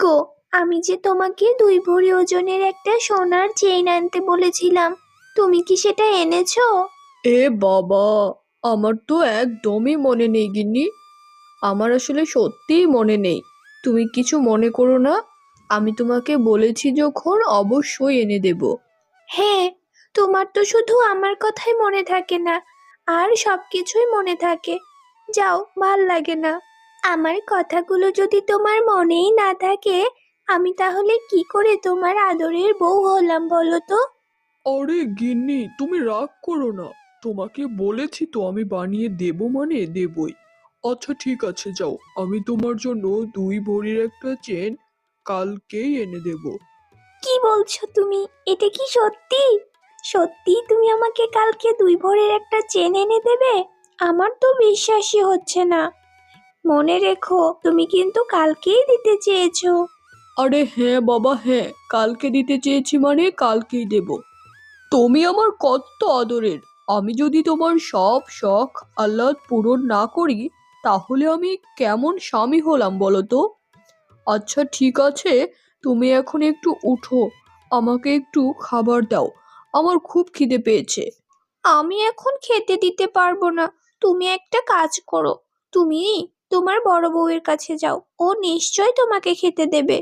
গো, আমি যে তোমাকে 2 ভরি ওজনের একটা সোনার চেইন আনতে বলেছিলাম, তুমি কি সেটা এনেছো? এ বাবা, আমার তো একদমই মনে নেই গিন্নি। আমার আসলে সত্যিই মনে নেই। তুমি কিছু মনে করো না। আমি তোমাকে বলেছি যখন অবশ্যই এনে দেব। হ্যাঁ, তোমার তো শুধু আমার কথাই মনে থাকে না, আর সবকিছুই মনে থাকে। যাও, ভাল লাগে না। আমার কথাগুলো যদি তোমার মনেই না থাকে, আমি তাহলে কি করে তোমার আদরের বউ হলাম বলো তো? আরে গিন্নি, তুমি রাগ করো না। তোমাকে বলেছি তো আমি বানিয়ে দেব মানে দেবই। আচ্ছা ঠিক আছে, যাও, আমি তোমার জন্য 2 ভরির একটা চেন কালকেই এনে দেব। কি বলছো তুমি? এটা কি সত্যি? সত্যি তুমি আমাকে কালকে 2 ভরির একটা চেন এনে দেবে? আমার তো বিশ্বাসই হচ্ছে না। মনে রেখো, তুমি কিন্তু কালকেই দিতে চেয়েছো। আরে হ্যাঁ বাবা, হ্যাঁ, কালকে দিতে চেয়েছি মানে কালকেই দেব। তুমি আমার কত আদরের। আমি যদি তোমার সব শখ আহ্লাদ পূরণ না করি, তাহলে আমি কেমন স্বামী হলাম বলো তো? আচ্ছা ঠিক আছে, তুমি এখন একটু উঠো, আমাকে একটু খাবার দাও। আমার খুব খিদে পেয়েছে। আমি এখন খেতে দিতে পারবো না। তুমি একটা কাজ করো, তুমি তোমার বড় বউয়ের কাছে যাও, ও নিশ্চয়ই তোমাকে খেতে দেবে।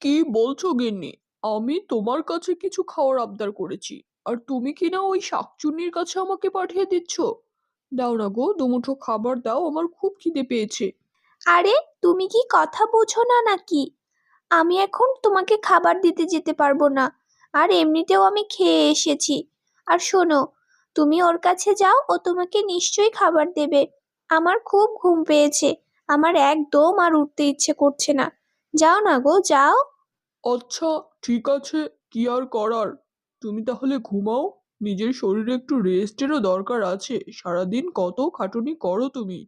কি বলছো গিন্নি? আমি তোমার কাছে কিছু খাওয়ার আবদার করেছি, আর তুমি কিনা ওই শাকচুন্নির কাছে আমাকে পাঠিয়ে দিচ্ছ? দাও না গো, দুমুঠো খাবার দাও, আমার খুব খিদে পেয়েছে। আরে, তুমি কি কথা বোঝো না নাকি? আমি এখন তোমাকে খাবার দিতে যেতে পারবো না, আর এমনিতেও আমি খেয়ে এসেছি। আর শোনো, তুমি ওর কাছে যাও, ও তোমাকে নিশ্চয়ই খাবার দেবে। আমার খুব ঘুম পেয়েছে, আমার একদম আর উঠতে ইচ্ছে করছে না। যাও না গো, যাও। আচ্ছা ঠিক আছে, কি আর করার। তুমি তাহলে ঘুমাও। নিজের শরীরে একটু রেস্টেরও দরকার আছে, সারাদিন কত খাটুনি করো তুমি।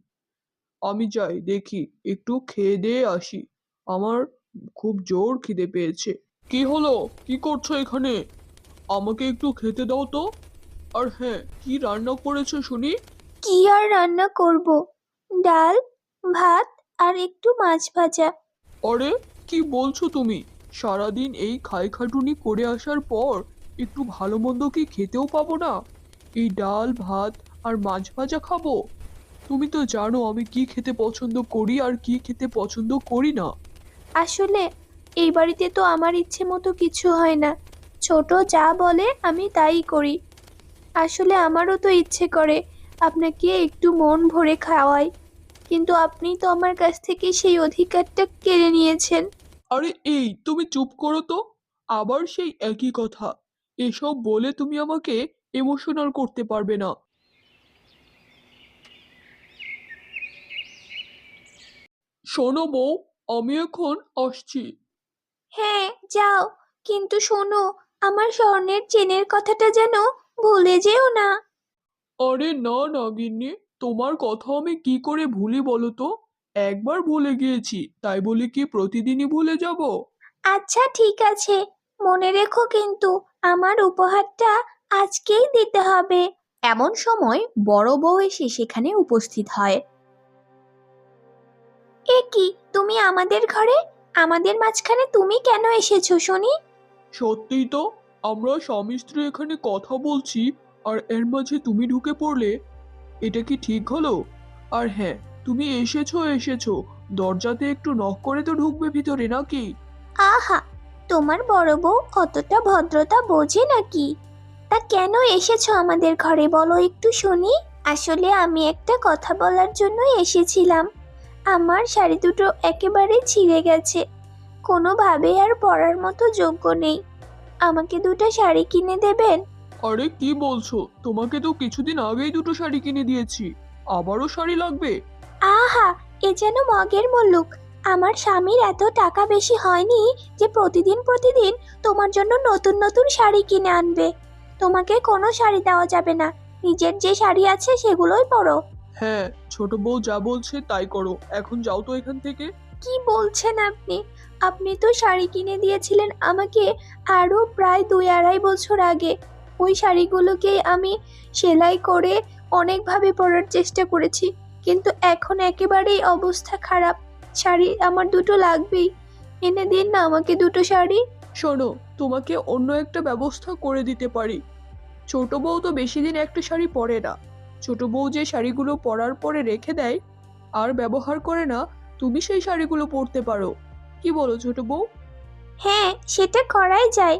আমি যাই, দেখি একটু খেয়ে দিয়ে আসি। আমার খুব জোর খিদে পেয়েছে। কি হলো? কি করছো এখানে? আমাকে একটু খেতে দাও তো। আর হ্যাঁ, কি রান্না করেছো শুনি? কি আর রান্না করব? ডাল, ভাত, আর একটু মাছ ভাজা। আরে কি বলছো তুমি? সারাদিন এই খাই খাটুনি করে আসার পর একটু ভালো মন্দ কি খেতেও পাবো না? এই ডাল ভাত আর মাছ ভাজা খাবো? তুমি তো জানো আমি কি খেতে পছন্দ করি আর কি খেতে পছন্দ করি না। আসলে এই বাড়িতে তো আমার ইচ্ছে মতো কিছু হয় না। ছোট যা বলে আমি তাই করি। আসলে আমারও তো ইচ্ছে করে আপনাকে একটু মন ভরে খাওয়াই, কিন্তু আপনি তো আমার কাছ থেকে সেই অধিকারটা কেড়ে নিয়েছেন। আরে এই তুমি চুপ করো তো। আবার সেই একই কথা। এসব বলে তুমি আমাকে ইমোশনাল করতে পারবে না। শোনো বউ, আমি এখন আসছি। হ্যাঁ, যাও, কিন্তু শোনো, আমার স্বর্ণের চেনের কথাটা যেন ভুলে যেও না। আরে না না গিন্নি, তোমার কথা আমি কি করে ভুলি বলো তো? একবার ভুলে গিয়েছি, তাই বলি কি প্রতিদিনই ভুলে যাব? আচ্ছা ঠিক আছে, মনে রেখো কিন্তু, আমার উপহারটা আজকেই দিতে হবে। এমন সময় বড় বউ এসে সেখানে উপস্থিত হয়। এ কি, তুমি আমাদের ঘরে? আমাদের মাঝখানে তুমি কেন এসেছো শুনি? সত্যিই তো, আমরা স্বামী স্ত্রী এখানে কথা বলছি, আর এর মাঝে তুমি ঢুকে পড়লে। এটা কি ঠিক হলো? আর হ্যাঁ, তুমি এসেছো এসেছো, দরজাতে একটু নক করে তো ঢুকবে ভিতরে নাকি? আহা, তোমার বড় বউ অতটা ভদ্রতা বোঝে নাকি? তা কেন এসেছো আমাদের ঘরে বলো একটু শুনি। আসলে আমি একটা কথা বলার জন্য এসেছিলাম। আমার শাড়ি দুটো একেবারে ছিঁড়ে গেছে, কোনোভাবে আর পরার মতো যোগ্য নেই। আমাকে দুটো শাড়ি কিনে দেবেন? আরে কি বলছো? তোমাকে তো কিছুদিন আগেই দুটো শাড়ি কিনে দিয়েছি, আবারও শাড়ি লাগবে? আহা, এ যেন মগের মুলুক। আমার স্বামীর এত টাকা বেশি হয়নি যে প্রতিদিন প্রতিদিন তোমার জন্য নতুন নতুন শাড়ি কিনে আনবে। তোমাকে কোনো শাড়ি দেওয়া যাবে না, নিজের যে শাড়ি আছে সেগুলোই পরো। হ্যাঁ, ছোট বউ যা বলছে তাই করো, এখন যাও তো এখান থেকে। কি বলছেন আপনি? আপনি তো শাড়ি কিনে দিয়েছিলেন আমাকে আরো প্রায় 2-2.5 বছর আগে। ওই শাড়িগুলোকে আমি সেলাই করে অনেকভাবে পরার চেষ্টা করেছি, কিন্তু এখন একেবারেই অবস্থা খারাপ। শাড়ি আমার দুটো লাগবেই। এনে দিন না আমাকে দুটো শাড়ি। শোনো, তোমাকে অন্য একটা ব্যবস্থা করে দিতে পারি। ছোট বউ তো বেশি দিন একটা শাড়ি পরে না। ছোট বউ যে শাড়িগুলো পরার পরে রেখে দেয় আর ব্যবহার করে না, তুমি সেই শাড়িগুলো পরতে পারো। কি বলো ছোট বউ? হ্যাঁ, সেটা করাই যায়।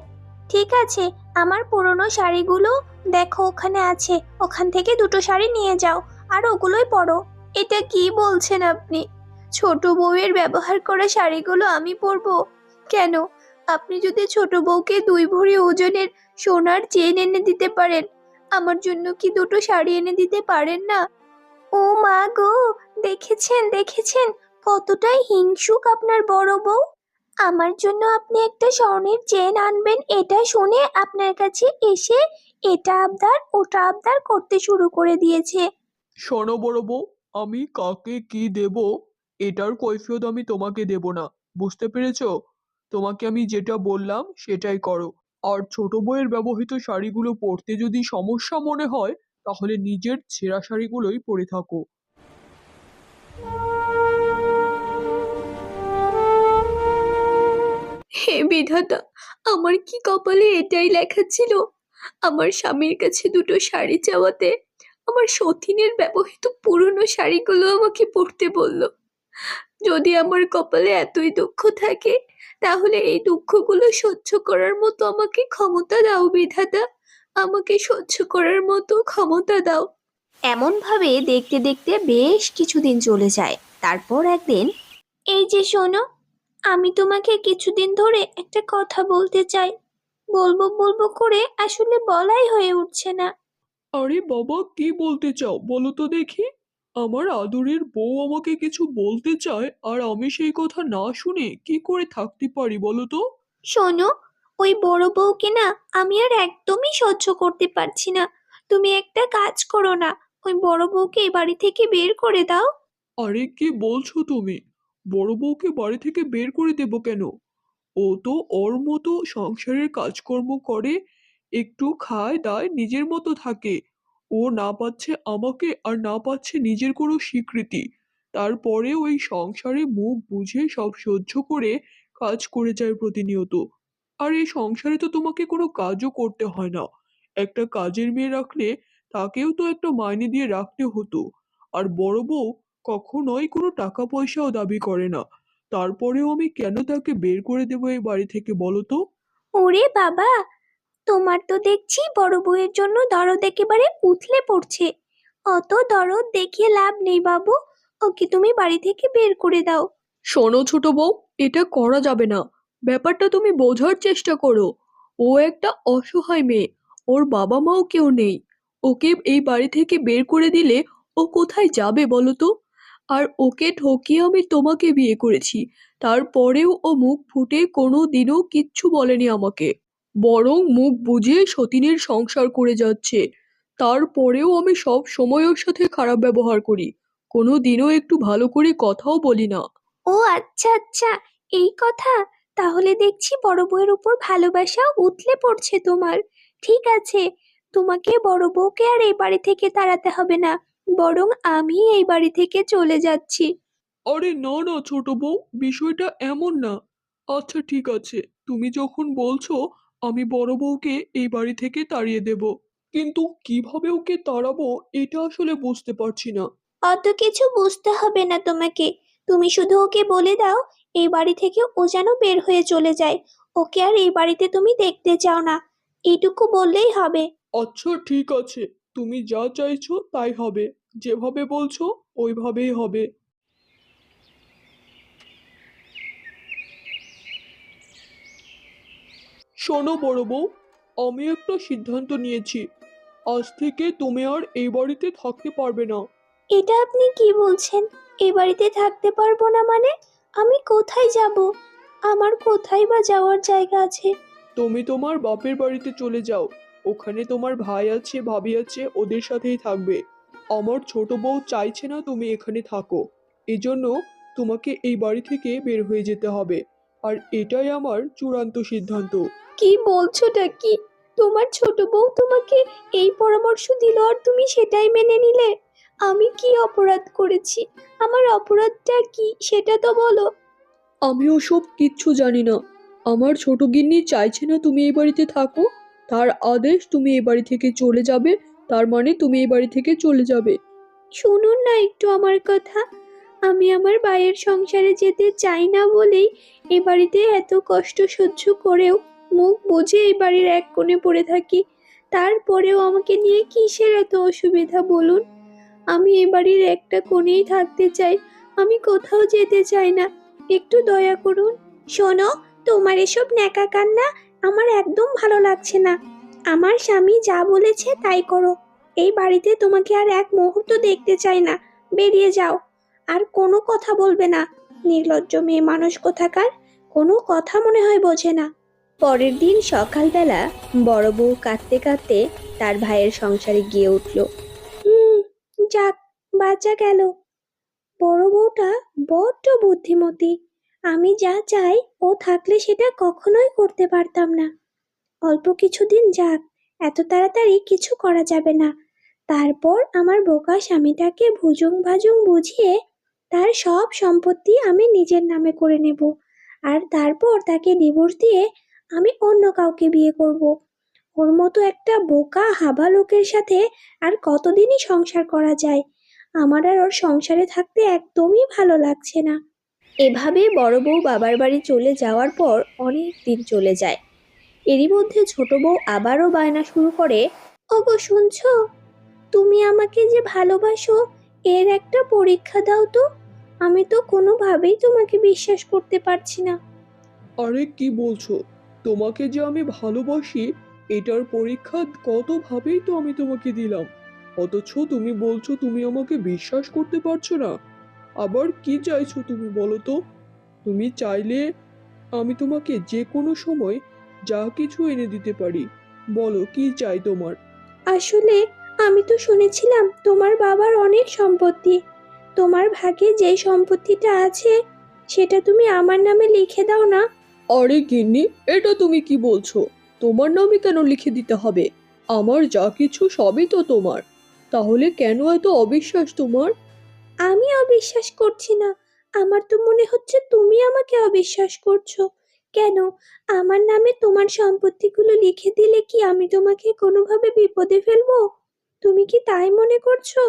ঠিক আছে, আমার পুরনো শাড়িগুলো দেখো ওখানে আছে, ওখান থেকে দুটো শাড়ি নিয়ে যাও আর ওগুলোই পরো। এটা কি বলছেন আপনি? ছোট বউয়ের ব্যবহার করা শাড়িগুলো আমি পরবো? কেন? আপনি যদি ছোট বউকে 2 ভরি ওজনের সোনার চেন এনে দিতে পারেন, আমার জন্য কি দুটো শাড়ি এনে দিতে পারেন না? ও মা গো, দেখেছেন দেখেছেন, কতটাই হিংসুক আপনার বড় বউ। আমার জন্য আপনি একটা স্বর্ণের চেন আনবেন এটা শুনে আপনার কাছে এসে এটা আবদার ওটা আবদার করতে শুরু করে দিয়েছে। শোনো বড় বউ, আমি কাকে কি দেব এটার কৈফিয়ত আমি তোমাকে দেব না। বুঝতে পেরেছো? তোমাকে আমি যেটা বললাম সেটাই করো। আর ছোট বউয়ের ব্যবহৃত শাড়িগুলো পরতে যদি সমস্যা মনে হয়, তাহলে নিজের ছেঁড়া শাড়িগুলোই পরে থাকো। হে বিধাতা, আমার কি কপালে এটাই লেখা ছিল? আমার স্বামীর কাছে দুটো শাড়ি চাওয়াতে আমার সতীনের ব্যবহৃত পুরনো শাড়িগুলো আমাকে পরতে বলল। যদি আমার কপালে এতই দুঃখ থাকে, তাহলে এই দুঃখগুলো সহ্য করার মতো আমাকে ক্ষমতা দাও বিধাতা। আমাকে সহ্য করার মতো ক্ষমতা দাও। এমন ভাবে দেখতে দেখতে বেশ কিছুদিন চলে যায়। তারপর একদিন, এই যে শোনো, আমি তোমাকে কিছুদিন ধরে একটা কথা বলতে চাই। বলবো বলবো করে আসলে বলাই হয়ে উঠছে না। আরে বাবা, কি বলতে চাও বলো তো দেখি। আমার আদরের বউ আমাকে কিছু বলতে চায় আর আমি সেই কথা না শুনে কি করে থাকতে পারি বলো তো? শোনো, ওই বড় বউকে না আমি আর একদমই সহ্য করতে পারছি না। তুমি একটা কাজ করো না, ওই বড় বউকে এই বাড়ি থেকে বের করে দাও। আরে কি বলছো তুমি? বড় বউকে বাড়ি থেকে বের করে দেবো কেন? ও তো ওর মতো সংসারের কাজকর্ম করে, একটু খায় দায় নিজের মতো থাকে। ও না পাচ্ছে আমাকে আর না পাচ্ছে নিজের কোনো স্বীকৃতি। তারপরে ওই সংসারে মুখ বুঝে সব সহ্য করে কাজ করে যায় প্রতিনিয়ত। আর এই সংসারে তো তোমাকে কোনো কাজও করতে হয় না। একটা কাজের মেয়ে রাখলে তাকেও তো একটা মাইনে দিয়ে রাখতে হতো। আর বড় বউ কখনোই কোনো টাকা পয়সাও দাবি করে না। তারপরেও আমি কেন তাকে বের করে দেবো এই বাড়ি থেকে বলো তো? ওরে বাবা, তোমার তো দেখছি বড় বউয়ের জন্য দরদ একেবারে উথলে পড়ছে। অত দরদ দেখিয়ে লাভ নেই বাবু, ওকে তুমি বাড়ি থেকে বের করে দাও। শোনো ছোট বউ, এটা করা যাবে না। ব্যাপারটা তুমি বোঝার চেষ্টা করো। ও একটা অসহায় মেয়ে, ওর বাবা মাও কেউ নেই। ওকে এই বাড়ি থেকে বের করে দিলে ও কোথায় যাবে বলো তো? আর ওকে ঠকিয়ে আমি তোমাকে বিয়ে করেছি, তারপরেও ও মুখ ফুটে কোনো দিনও কিচ্ছু বলেনি আমাকে। বরং মুখ বুজে সতীনের সংসার করে যাচ্ছে। তারপরেও আমি সব সময় ওর সাথে খারাপ ব্যবহার করি, কোনো দিনও একটু ভালো করে কথাও বলি না। ও আচ্ছা আচ্ছা, এই কথা। তাহলে দেখছি বড় বউয়ের উপর ভালোবাসা উথলে পড়ছে তোমার। ঠিক আছে, তোমাকে বড় বউকে আর এই বাড়ি থেকে তাড়াতে হবে না, বরং আমি এই বাড়ি থেকে চলে যাচ্ছি। আরে না না ছোট বউ, বিষয়টা এমন না। আচ্ছা ঠিক আছে, তুমি যখন বলছো আমি বড় বউকে এই বাড়ি থেকে তাড়িয়ে দেব, কিন্তু কিভাবে ওকে তাড়াবো এটা আসলে বুঝতে পারছি না। অত কিছু বুঝতে হবে না তোমাকে, তুমি শুধু ওকে বলে দাও এই বাড়ি থেকে ও যেন বের হয়ে চলে যায়। ওকে আর এই বাড়িতে তুমি দেখতে চাও না, এইটুকু বললেই হবে। আচ্ছা ঠিক আছে, তুমি যা চাইছো তাই হবে। যেভাবে বলছো ওইভাবেই হবে। শোনো বড় বউ, আমি একটা সিদ্ধান্ত নিয়েছি। আজ থেকে তুমি আর এই বাড়িতে থাকতে পারবে না। এটা আপনি কি বলছেন? এই বাড়িতে থাকতে পারবো না মানে? আমি কোথায় যাব? আমার কোথায় বা যাওয়ার জায়গা আছে? তুমি তোমার বাপের বাড়িতে চলে যাও। ওখানে তোমার ভাই আছে, ভাবি আছে, ওদের সাথেই থাকবে। আমার ছোট বউ চাইছে না তুমি এখানে থাকো, এজন্য তোমাকে এই বাড়ি থেকে বের হয়ে যেতে হবে। আর এটাই আমার চূড়ান্ত সিদ্ধান্ত। কি বলছোটা কি? তোমার ছোট বউ তোমাকে এই পরামর্শ দিল আর তুমি সেটাই মেনে নিলে? আমি কি অপরাধ করেছি? আমার অপরাধটা কি সেটা তো বলো। আমি ওসব কিচ্ছু জানি না। আমার ছোট গিন্নি চাইছে না তুমি এই বাড়িতে থাকো। তার আদেশ তুমি এই বাড়ি থেকে চলে যাবে। তার মানে তুমি এই বাড়ি থেকে চলে যাবে। শুনুন না একটু আমার কথা। আমি আমার ভাইয়ের সংসারে যেতে চাই না বলেই এ বাড়িতে এত কষ্ট সহ্য করেও মুখ বুজে এই বাড়ির এক কোণে পড়ে থাকি। তারপরেও আমাকে নিয়ে কিসের এত অসুবিধা বলুন? আমি এ বাড়ির একটা কোণেই থাকতে চাই। আমি কোথাও যেতে চাই না। একটু দয়া করুন। শোনো, তোমার এসব ন্যাকা কান্না আমার একদম ভালো লাগছে না। আমার স্বামী যা বলেছে তাই করো। এই বাড়িতে তোমাকে আর এক মুহূর্ত দেখতে চাই না। বেরিয়ে যাও। আর কোনো কথা বলবে না। নির্লজ্জ মেয়ে মানুষ কোথাকার, কোনো কথা মনে হয় বোঝে না। পরের দিন সকালবেলা বড় বউ কাঁদতে কাঁদতে তার ভাইয়ের সংসারে গিয়ে উঠল। হুম, যাক, বাঁচা গেল। বড় বউটা বড্ড বুদ্ধিমতী। আমি যা চাই ও থাকলে সেটা কখনোই করতে পারতাম না। অল্প কিছুদিন যাক, এত তাড়াতাড়ি কিছু করা যাবে না। তারপর আমার বোকা স্বামীটাকে ভুজুং ভাজুং বুঝিয়ে তার সব সম্পত্তি আমি নিজের নামে করে নেব। আর তারপর তাকে ডিভোর্স দিয়ে আমি অন্য কাউকে বিয়ে করব। ওর মতো একটা বোকা হাবা লোকের সাথে আর কতদিনই সংসার করা যায়? আমার আর ওর সংসারে থাকতে একদমই ভালো লাগছে না। এভাবে বড় বউ বাবার বাড়ি চলে যাওয়ার পর অনেক দিন চলে যায়। এরই মধ্যে ছোট বউ আবারও বায়না শুরু করে, ওগো শুনছো? তুমি আমাকে যে ভালোবাসো এর একটা পরীক্ষা দাও তো। আমি তো কোনোভাবেই তোমাকে বিশ্বাস করতে পারছি না। আরে কি বলছো? তোমাকে যে আমি ভালোবাসি এটার পরীক্ষা কতভাবেই তো আমি তোমাকে দিলাম। অথচ তুমি বলছো তুমি আমাকে বিশ্বাস করতে পারছো না। আবার কি চাইছো তুমি বলো তো? তুমি চাইলে আমি তোমাকে যে কোনো সময় যা কিছু এনে দিতে পারি। বলো কি চাই তোমার? আসলে আমি তো শুনেছিলাম তোমার বাবার অনেক সম্পত্তি। তোমার ভাগে যে সম্পত্তিটা আছে সেটা তুমি আমার নামে লিখে দাও না। আরে গিন্নি, এটা তুমি কি বলছো? তোমার নামে কেন লিখে দিতে হবে? আমার যা কিছু সবই তো তোমার। তাহলে কেন এত অবিশ্বাস তোমার? আমি অবিশ্বাস করছি না। আমার তো মনে হচ্ছে তুমি আমাকে অবিশ্বাস করছো। কেন? আমার নামে তোমার সম্পত্তিগুলো লিখে দিলে কি আমি তোমাকে কোনোভাবে বিপদে ফেলবো? তুমি কি তাই মনে করছো?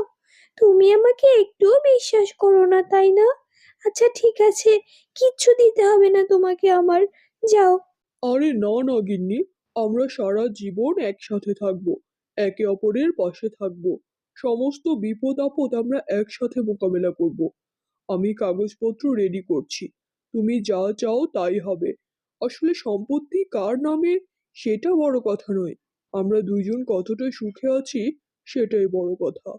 তুমি আমাকে একটুও বিশ্বাস করো না, তাই না? আচ্ছা ঠিক আছে, কিচ্ছু দিতে হবে না তোমাকে আমার। যাও। আরে না না গিন্নি, আমরা সারা জীবন একসাথে থাকবো, একে অপরের পাশে থাকবো, সমস্ত বিপদ আপদ আমরা একসাথে মোকাবেলা করব। আমি কাগজপত্র রেডি করছি, তুমি যা চাও তাই হবে। আসলে সম্পত্তি কার নামে সেটা বড় কথা নয়, আমরা দুইজন কতটা সুখে আছি সেটাই বড় কথা।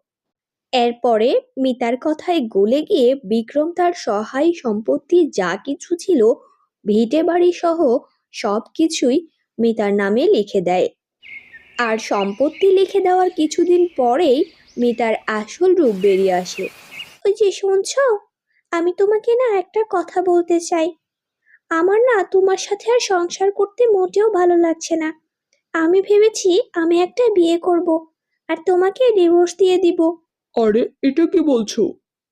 এরপরে মিতার কথায় গলে গিয়ে বিক্রম তার সহায় সম্পত্তি যা কিছু ছিল, ভিটে বাড়ি সহ সব কিছুই মিতার নামে লিখে দেয়। আর সম্পত্তি লিখে দেওয়ার কিছুদিন পরেই মিতার আসল রূপ বেরিয়ে আসে। ওই যে শুনছো, আমি তোমাকে না একটা কথা বলতে চাই। আমার না তোমার সাথে আর সংসার করতে মোটেও ভালো লাগছে না। আমি ভেবেছি আমি একটা বিয়ে করব আর তোমাকে ডিভোর্স দিয়ে দিব। আরে এটা কি বলছো?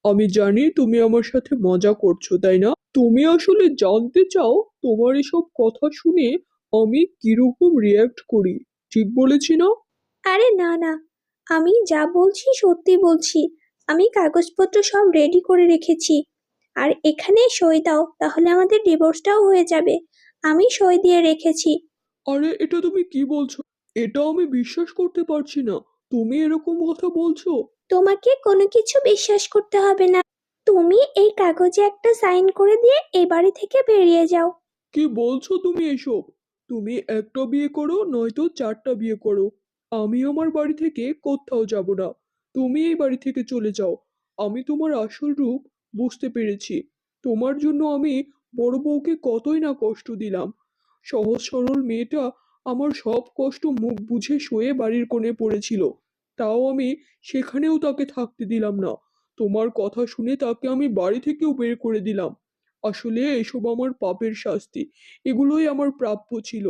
আমি জানি তুমি আমার সাথে মজা করছো তাই না? তুমি আসলে জানতে চাও তোমার এসব কথা শুনে আমি কিরকম রিয়্যাক্ট করি, ঠিক বলেছি না? আরে না না, আমি যা বলছি সত্যি বলছি। আমি কাগজপত্র সব রেডি করে রেখেছি। আর এখানে সই দাও, তাহলে আমাদের ডিভোর্সটাও হয়ে যাবে। আমি সই দিয়ে রেখেছি। আরে এটা তুমি কি বলছো? এটা আমি বিশ্বাস করতে পারছি না। তুমি এরকম কথা বলছো? তোমাকে কোনো কিছু বিশ্বাস করতে হবে না। তুমি এই কাগজে একটা সাইন করে দিয়ে এই বাড়ি থেকে বেরিয়ে যাও। কি বলছো তুমি এসব? তুমি একটা বিয়ে করো নয়তো চারটা বিয়ে করো, আমি আমার বাড়ি থেকে কোথাও যাব না। তুমি এই বাড়ি থেকে চলে যাও। আমি তোমার আসল রূপ বুঝতে পেরেছি। তোমার জন্য আমি বড় বউকে কতই না কষ্ট দিলাম। সহজ সরল মেয়েটা আমার সব কষ্ট মুখ বুঝে সয়ে বাড়ির কোণে পড়েছিল, তাও আমি সেখানেও তাকে থাকতে দিলাম না। তোমার কথা শুনে তাকে আমি বাড়ি থেকেও বের করে দিলাম। আসলে এসব আমার পাপের শাস্তি, এগুলোই আমার প্রাপ্য ছিল।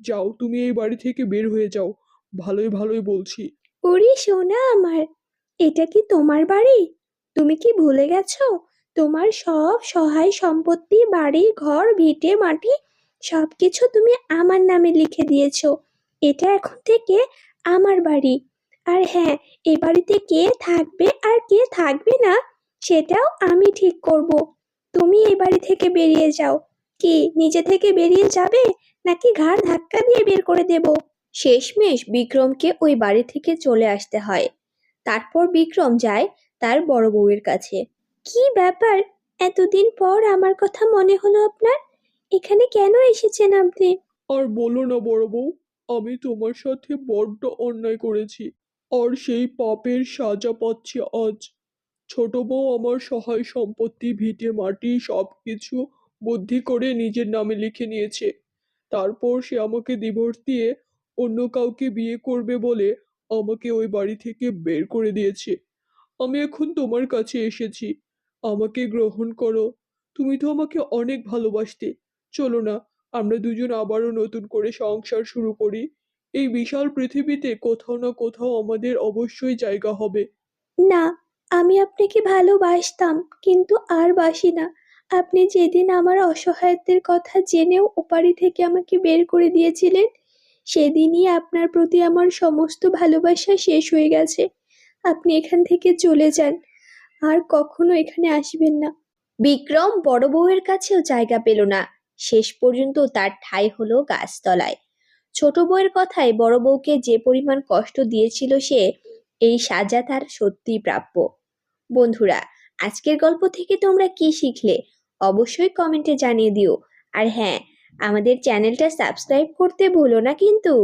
যাও তুমি এই বাড়ি থেকে বের হয়ে যাও, ভালোই ভালোই বলছি। ওরে সোনা আমার, এটা কি তোমার বাড়ি? তুমি কি ভুলে গেছো তোমার সব সহায় সম্পত্তি, বাড়ি ঘর ভিটে মাটি সবকিছু তুমি আমার নামে লিখে দিয়েছো। এটা এখন থেকে আমার বাড়ি। আর হ্যাঁ, এ বাড়িতে কে থাকবে আর কে থাকবে না সেটাও আমি ঠিক করব। তুমি এই বাড়ি থেকে বেরিয়ে যাও। কি নিজে থেকে বেরিয়ে যাবে, নাকি ঘাড় ধাক্কা দিয়ে বের করে দেব? শেষমেশ বিক্রমকে ওই বাড়ি থেকে চলে আসতে হয়। তারপর বিক্রম যায় তার বড় বউয়ের কাছে। কি ব্যাপার, এতদিন পর আমার কথা মনে হলো আপনার? এখানে কেন এসেছেন আপনি? আর বলো না বড় বউ, আমি তোমার সাথে বড্ড অন্যায় করেছি, আর সেই পাপের সাজা পাচ্ছি আজ। ছোট বউ আমার সহায় সম্পত্তি, ভিটে মাটি সবকিছু বুদ্ধি করে নিজের নামে লিখে নিয়েছে। তারপর সে আমাকে ডিভোর্স দিয়ে অন্য কাউকে বিয়ে করবে বলে আমাকে ওই বাড়ি থেকে বের করে দিয়েছে। আমি এখন তোমার কাছে এসেছি, আমাকে গ্রহণ করো। তুমি তো আমাকে অনেক ভালোবাসতে। চলো না, আমরা দুজন আবারও নতুন করে সংসার শুরু করি। এই বিশাল পৃথিবীতে কোথাও না কোথাও আমাদের অবশ্যই জায়গা হবে। না, আমি আপনাকে ভালোবাসতাম, কিন্তু আর বাসি না। আপনি যেদিন আমার অসহায়ত্বের কথা জেনেও ওপারি থেকে আমাকে বের করে দিয়েছিলেন, সেদিনই আপনার প্রতি আমার সমস্ত ভালোবাসা শেষ হয়ে গেছে। আপনি এখান থেকে চলে যান, আর কখনো এখানে আসবেন না। বিক্রম বড় বউয়ের কাছেও জায়গা পেল না। শেষ পর্যন্ত তার ঠাঁই হলো গাছতলায়। ছোট বউয়ের কথায় বড় বউকে যে পরিমাণ কষ্ট দিয়েছিল সে, এই সাজা তার সত্যিই প্রাপ্য। বন্ধুরা, আজকের গল্প থেকে তোমরা কি শিখলে অবশ্যই কমেন্টে জানিয়ে দিও। আর হ্যাঁ, আমাদের চ্যানেলটা সাবস্ক্রাইব করতে ভুলো না কিন্তু।